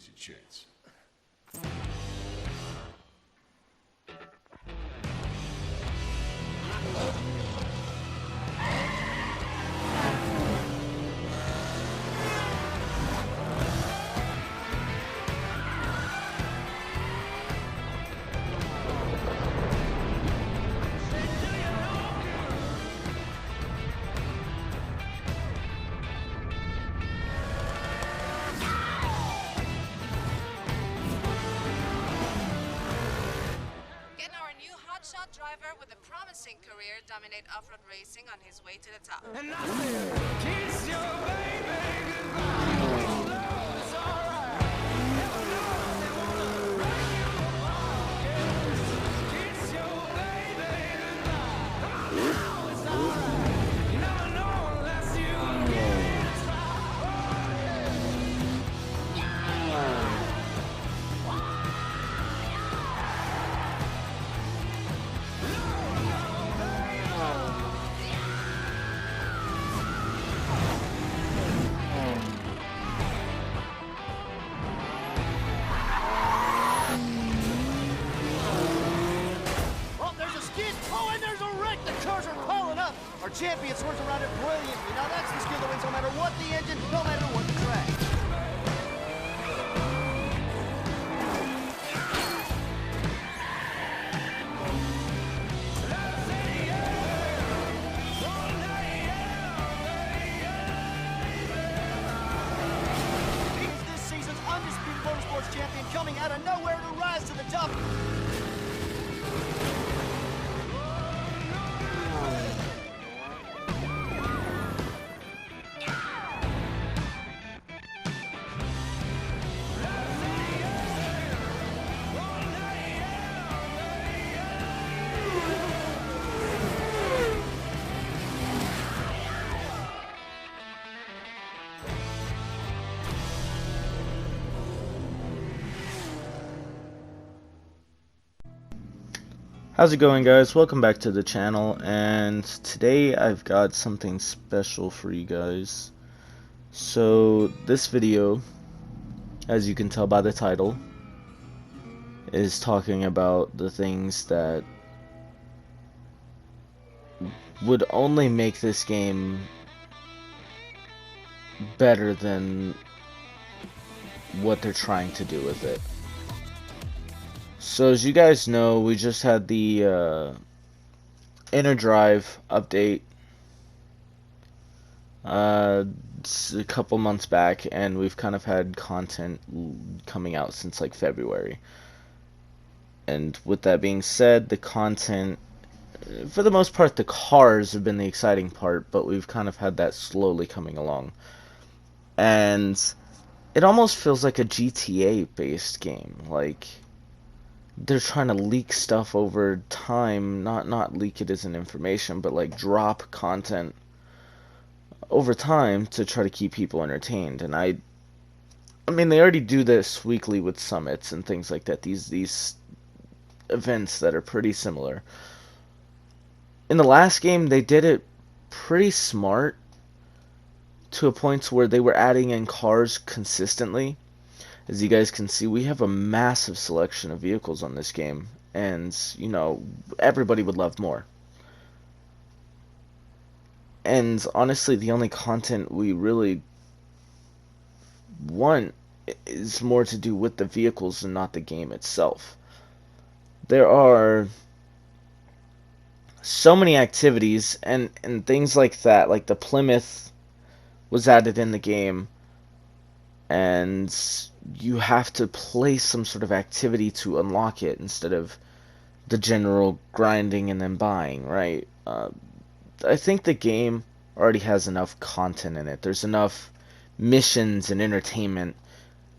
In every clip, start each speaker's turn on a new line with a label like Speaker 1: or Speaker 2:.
Speaker 1: Here's your chance.
Speaker 2: Hotshot driver with a promising career dominate off-road racing on his way to the top.
Speaker 3: And I said, kiss your baby goodbye. No, it's alright. Never know they wanna break you apart. Yeah. Kiss your baby goodbye. No, it's alright. You never know unless you get it right. Oh, yeah.
Speaker 4: Our champion swerves around it brilliantly. Now that's the skill that wins no matter what the engine, no matter what the track. He's this season's undisputed motorsports champion, coming out of nowhere to rise to the top.
Speaker 5: How's it going, guys? Welcome back to the channel, and today I've got something special for you guys. So this video, as you can tell by the title, is talking about the things that would only make this game better than what they're trying to do with it. So as you guys know, we just had the Inner Drive update a couple months back, and we've kind of had content coming out since like February. And with that being said, the content, for the most part, the cars have been the exciting part, but we've kind of had that slowly coming along. And it almost feels like a GTA based game, like they're trying to leak stuff over time, not leak it as an information, but like drop content over time to try to keep people entertained. And I mean, they already do this weekly with summits and things like that, these events that are pretty similar. In the last game, they did it pretty smart to a point where they were adding in cars consistently. As you guys can see, we have a massive selection of vehicles on this game, and, you know, everybody would love more. And honestly, the only content we really want is more to do with the vehicles and not the game itself. There are so many activities and things like that, like the Plymouth was added in the game, and you have to play some sort of activity to unlock it instead of the general grinding and then buying, right? I think the game already has enough content in it. There's enough missions and entertainment.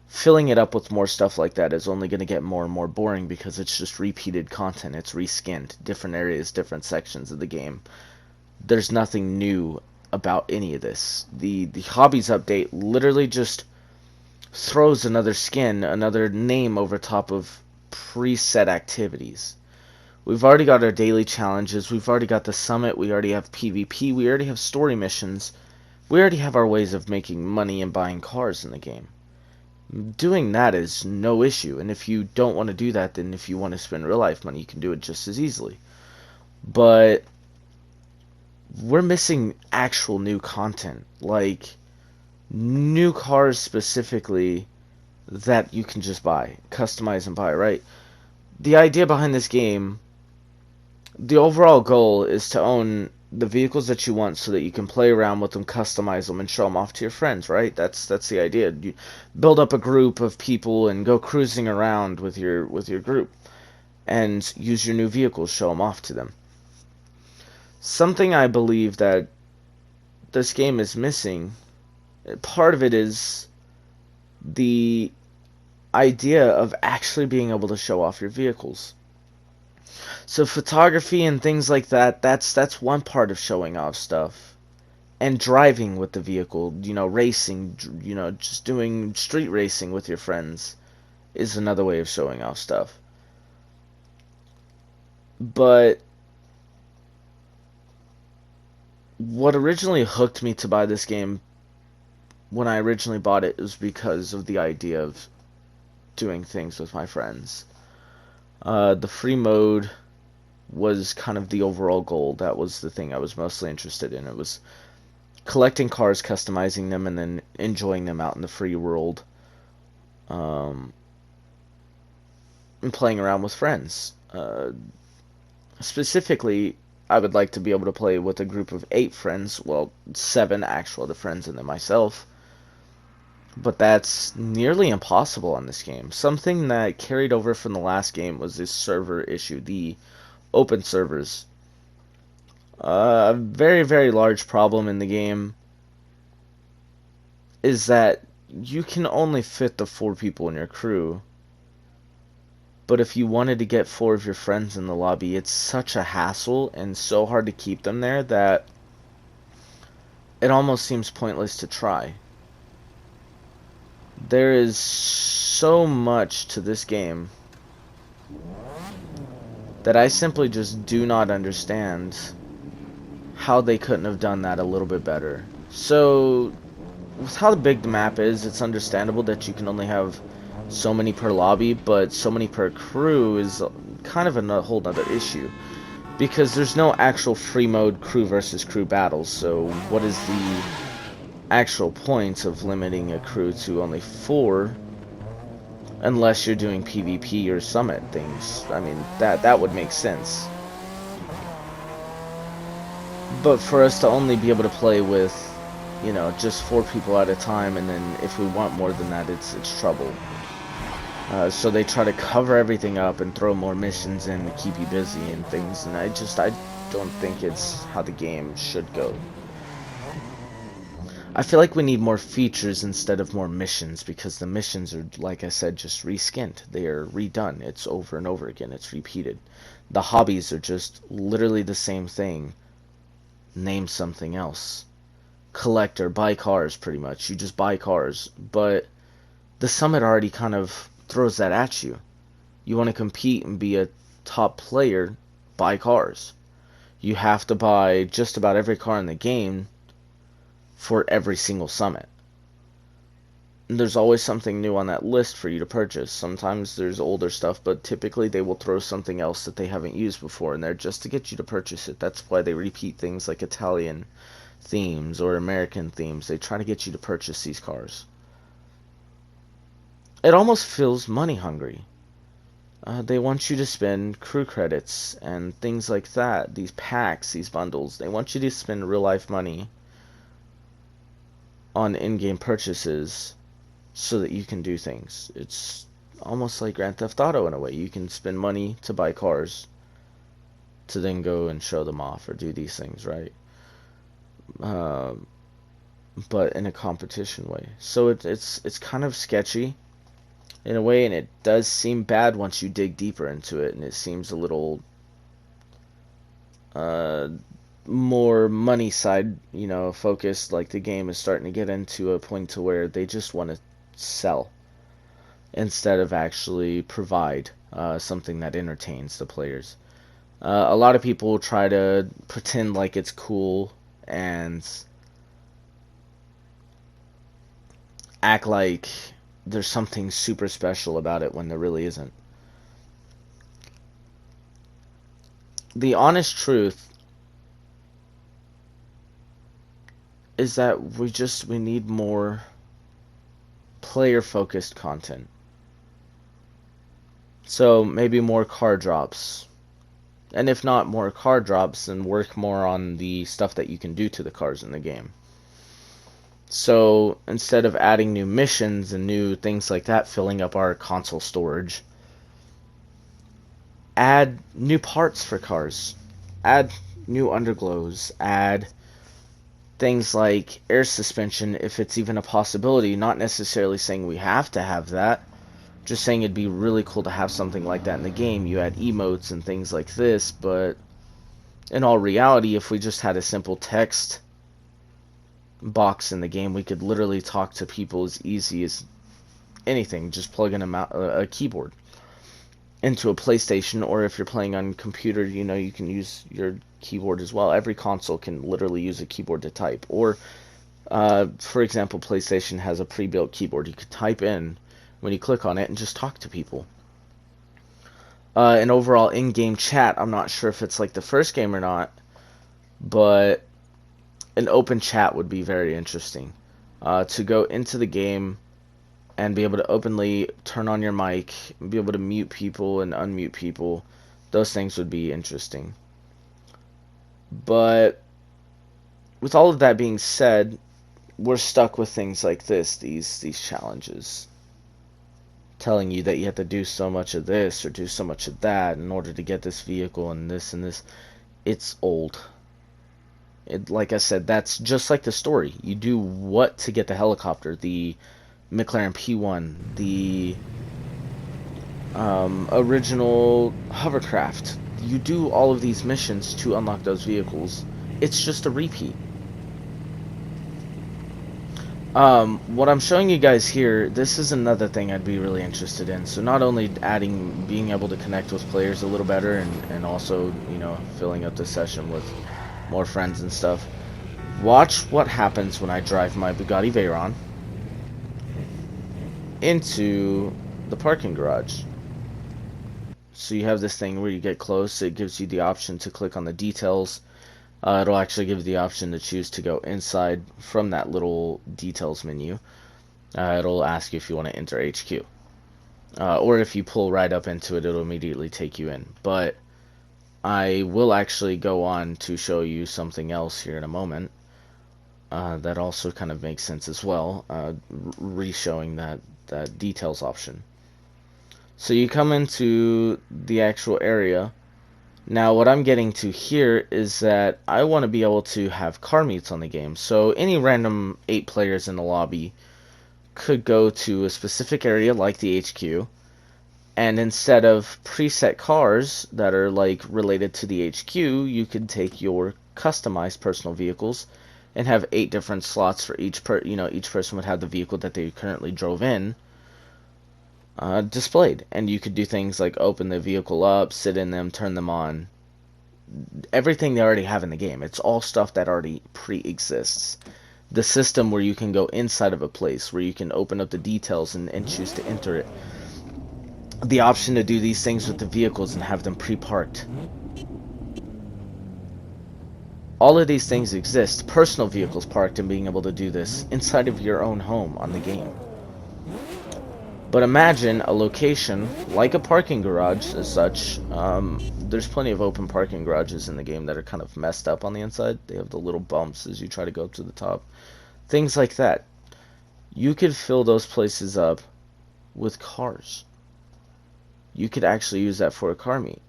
Speaker 5: Filling it up with more stuff like that is only going to get more and more boring because it's just repeated content. It's reskinned. Different areas, different sections of the game. There's nothing new about any of this. The Hobbies update literally just throws another skin, another name over top of preset activities. We've already got our daily challenges, we've already got the summit, we already have PvP, we already have story missions, we already have our ways of making money and buying cars in the game. Doing that is no issue. And if you don't want to do that, then if you want to spend real life money, you can do it just as easily. But we're missing actual new content, like new cars specifically that you can just buy, customize and buy, right? The idea behind this game, the overall goal is to own the vehicles that you want so that you can play around with them, customize them, and show them off to your friends, right? That's the idea. You build up a group of people and go cruising around with your group and use your new vehicles, show them off to them. Something I believe that this game is missing, part of it is the idea of actually being able to show off your vehicles. So photography and things like that, that's one part of showing off stuff. And driving with the vehicle, racing, just doing street racing with your friends is another way of showing off stuff. But what originally hooked me to buy this game when I originally bought it was because of the idea of doing things with my friends. The free mode was kind of the overall goal. That was the thing I was mostly interested in. It was collecting cars, customizing them, and then enjoying them out in the free world, and playing around with friends. Specifically, I would like to be able to play with a group of 8 friends, well, 7 actual other friends and then myself. But that's nearly impossible on this game. Something that carried over from the last game was this server issue, the open servers. A very, very large problem in the game is that you can only fit the 4 people in your crew. But if you wanted to get 4 of your friends in the lobby, it's such a hassle and so hard to keep them there that it almost seems pointless to try. There is so much to this game that I simply just do not understand how they couldn't have done that a little bit better. So, with how big the map is, it's understandable that you can only have so many per lobby, but so many per crew is kind of a whole other issue. Because there's no actual free mode crew versus crew battles, so what is the actual point of limiting a crew to only 4 unless you're doing PvP or summit things? I mean, that would make sense. But for us to only be able to play with, just 4 people at a time, and then if we want more than that, it's trouble. So they try to cover everything up and throw more missions in to keep you busy and things, and I don't think it's how the game should go. I feel like we need more features instead of more missions, because the missions are, like I said, just reskinned. They are redone. It's over and over again. It's repeated. The hobbies are just literally the same thing. Name something else. Collector, buy cars, pretty much. You just buy cars. But the summit already kind of throws that at you. You want to compete and be a top player, buy cars. You have to buy just about every car in the game for every single summit. And there's always something new on that list for you to purchase. Sometimes there's older stuff, but typically they will throw something else that they haven't used before in there just to get you to purchase it. That's why they repeat things like Italian themes or American themes. They try to get you to purchase these cars. It almost feels money hungry. They want you to spend crew credits and things like that. These packs, these bundles. They want you to spend real life money on in-game purchases so that you can do things. It's almost like Grand Theft Auto in a way. You can spend money to buy cars to then go and show them off or do these things, right? But in a competition way. So it's kind of sketchy in a way, and it does seem bad once you dig deeper into it, and it seems a little more money side, focused. Like the game is starting to get into a point to where they just want to sell instead of actually provide something that entertains the players. A lot of people try to pretend like it's cool and act like there's something super special about it when there really isn't. The honest truth is that we need more player focused content. So maybe more car drops. And if not more car drops, then work more on the stuff that you can do to the cars in the game. So instead of adding new missions and new things like that filling up our console storage, add new parts for cars. Add new underglows. Add things like air suspension if it's even a possibility. Not necessarily saying we have to have that. Just saying it'd be really cool to have something like that in the game. You add emotes and things like this, but in all reality, if we just had a simple text box in the game, we could literally talk to people as easy as anything. Just plug in a keyboard into a PlayStation, or if you're playing on computer, you can use your keyboard as well. Every console can literally use a keyboard to type. Or, for example, PlayStation has a pre-built keyboard. You could type in when you click on it and just talk to people. An overall in-game chat, I'm not sure if it's like the first game or not, but an open chat would be very interesting. To go into the game and be able to openly turn on your mic, be able to mute people and unmute people, those things would be interesting. But with all of that being said, we're stuck with things like this, these challenges, telling you that you have to do so much of this or do so much of that in order to get this vehicle and this and this. It's old. Like I said, that's just like the story. You do what to get the helicopter, the McLaren P1, the original hovercraft. You do all of these missions to unlock those vehicles. It's just a repeat. What I'm showing you guys here, this is another thing I'd be really interested in. So not only being able to connect with players a little better and also, filling up the session with more friends and stuff. Watch what happens when I drive my Bugatti Veyron into the parking garage. So you have this thing where you get close. It gives you the option to click on the details. It'll actually give you the option to choose to go inside from that little details menu. It'll ask you if you want to enter HQ. Or if you pull right up into it, it'll immediately take you in. But I will actually go on to show you something else here in a moment. That also kind of makes sense as well. Re-showing that details option. So you come into the actual area. Now what I'm getting to here is that I want to be able to have car meets on the game. So any random 8 players in the lobby could go to a specific area like the HQ, and instead of preset cars that are like related to the HQ, you could take your customized personal vehicles and have 8 different slots for each person would have the vehicle that they currently drove in displayed, and you could do things like open the vehicle up, sit in them, turn them on. Everything they already have in the game. It's all stuff that already pre-exists. The system where you can go inside of a place, where you can open up the details and choose to enter it. The option to do these things with the vehicles and have them pre-parked. All of these things exist. Personal vehicles parked and being able to do this inside of your own home on the game. But imagine a location like a parking garage as such. There's plenty of open parking garages in the game that are kind of messed up on the inside. They have the little bumps as you try to go up to the top. Things like that. You could fill those places up with cars. You could actually use that for a car meet.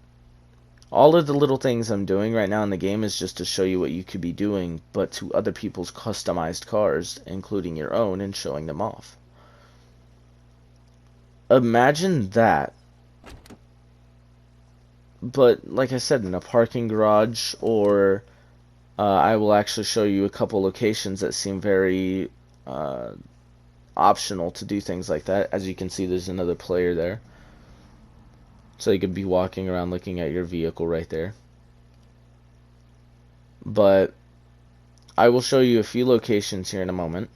Speaker 5: All of the little things I'm doing right now in the game is just to show you what you could be doing, but to other people's customized cars, including your own, and showing them off. Imagine that, but like I said, in a parking garage, or I will actually show you a couple locations that seem very optional to do things like that. As you can see, there's another player there. So you could be walking around looking at your vehicle right there. But I will show you a few locations here in a moment.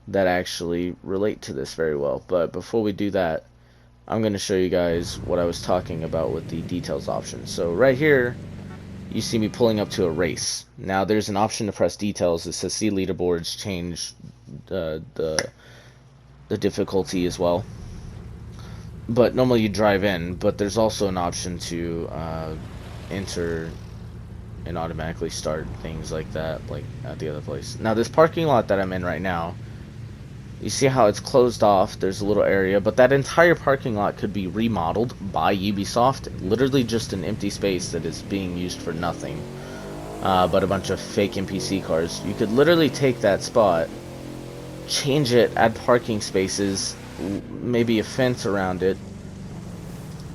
Speaker 5: that actually relate to this very well. But before we do that, I'm going to show you guys what I was talking about with the details option. So right here, you see me pulling up to a race. Now there's an option to press details. It says see leaderboards, change the difficulty as well. But normally you drive in, but there's also an option to enter and automatically start things like that, like at the other place. Now this parking lot that I'm in right now, you see how it's closed off, there's a little area, but that entire parking lot could be remodeled by Ubisoft, literally just an empty space that is being used for nothing, but a bunch of fake NPC cars. You could literally take that spot, change it, add parking spaces, maybe a fence around it,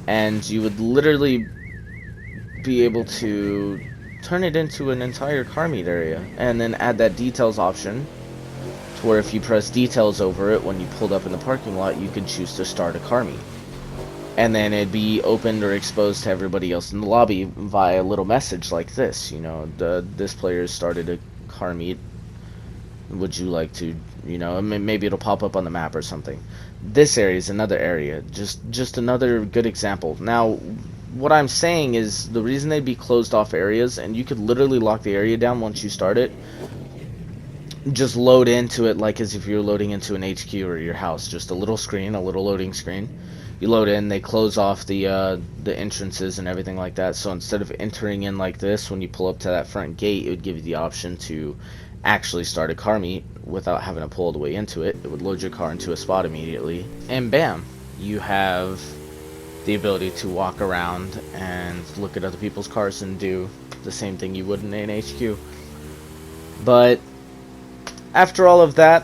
Speaker 5: and you would literally be able to turn it into an entire car meet area, and then add that details option to where if you press details over it when you pulled up in the parking lot, you could choose to start a car meet, and then it'd be opened or exposed to everybody else in the lobby via a little message like this, you know, this player started a car meet, would you like to, you know, maybe it'll pop up on the map or something. This area is another area, just another good example. Now what I'm saying is the reason they'd be closed off areas, and you could literally lock the area down once you start it, just load into it like as if you're loading into an HQ or your house, just a little screen, a little loading screen. You load in, they close off the entrances and everything like that, so instead of entering in like this, when you pull up to that front gate, it would give you the option to actually start a car meet without having to pull all the way into it. It would load your car into a spot immediately, and bam, you have the ability to walk around and look at other people's cars and do the same thing you would in an HQ. But after all of that,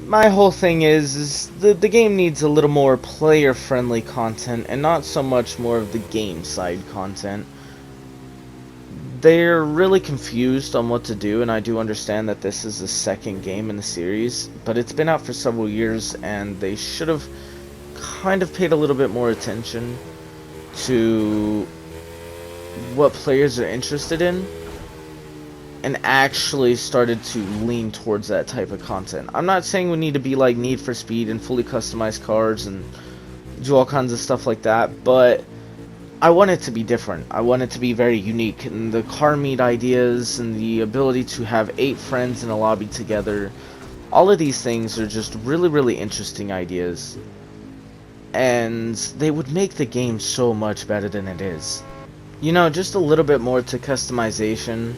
Speaker 5: my whole thing is the game needs a little more player-friendly content and not so much more of the game side content. They're really confused on what to do, and I do understand that this is the second game in the series, but it's been out for several years, and they should have kind of paid a little bit more attention to what players are interested in and actually started to lean towards that type of content. I'm not saying we need to be like Need for Speed and fully customized cars and do all kinds of stuff like that, but I want it to be different. I want it to be very unique, and the car meet ideas and the ability to have 8 friends in a lobby together, all of these things are just really interesting ideas, and they would make the game so much better than it is. You know, just a little bit more to customization,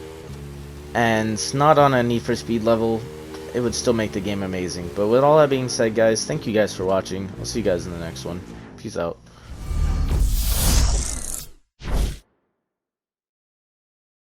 Speaker 5: and not on a Need for Speed level, it would still make the game amazing. But with all that being said, guys, thank you guys for watching. I'll see you guys in the next one. Peace out.